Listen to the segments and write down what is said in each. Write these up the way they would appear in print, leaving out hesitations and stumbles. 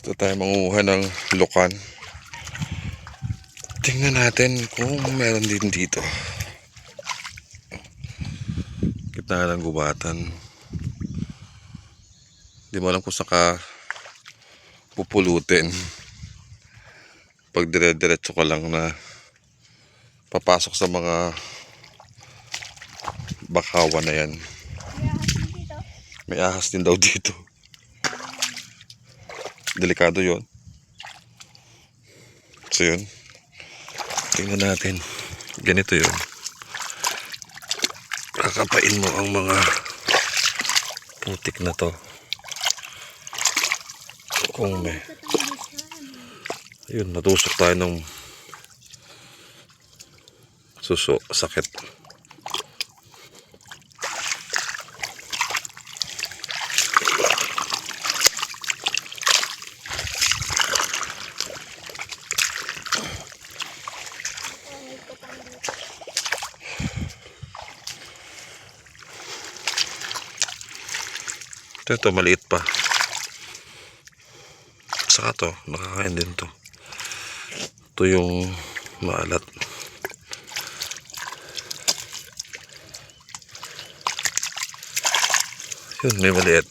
Ito tayo mangunguha ng lukan. Tingnan natin kung meron din dito. Gitna ng gubatan. Hindi mo alam kung saka pupulutin. Pag dire-diretso ka lang na papasok sa mga bakawan na yan. May ahas din daw dito. Delikado yon. So yun, tingnan natin. Ganito yun. Kakapain mo ang mga putik na to. Kung may, ayun, natusok tayo ng suso, sakit. Ito maliit pa. Saka to, nakakain din to. Ito yung maalat. Yun, may maliit.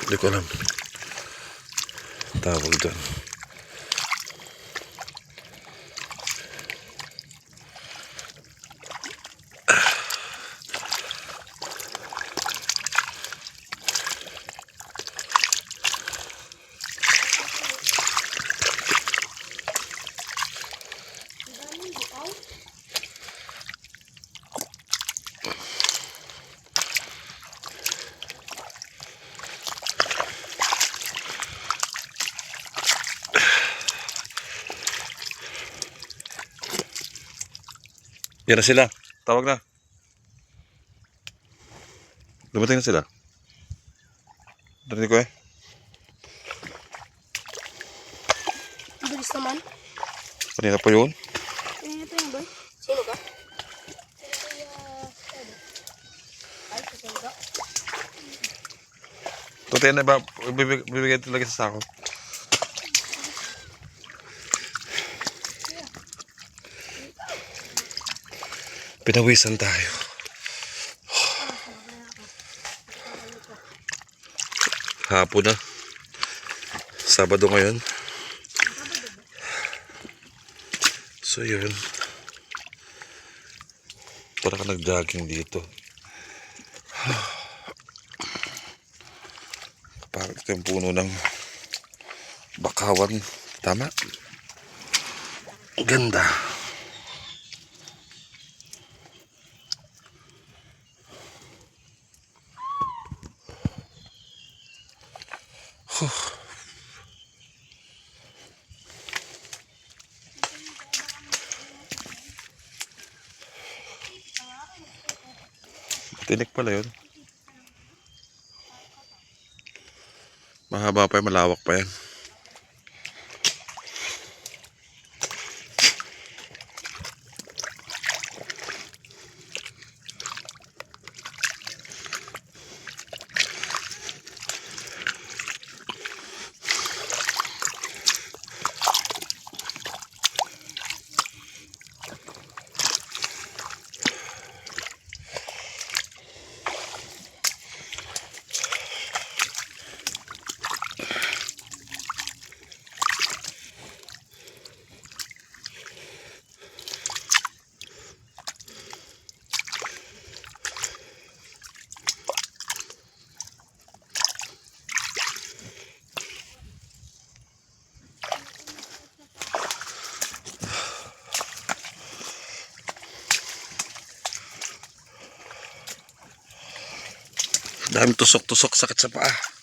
Hindi ko alam tawag doon. Yan na sila. Tawag na. Dumating na sila. Darinig ko eh. Bilis naman. Kanina pa yun. Kanina pa yun, boy. Sino ka? Ay, sino ka? Ito tayo na ba? Bibigay talaga sa sako. Pinawisan tayo. Hapon na. Sabado ngayon. So yun. Para ka nag-jogging dito. Parang ito yung puno ng bakawan. Tama. Ganda. Tinik pala yun. Mahaba pa yan, malawak pa yan. Dami tusok-tusok, sakit sa paa.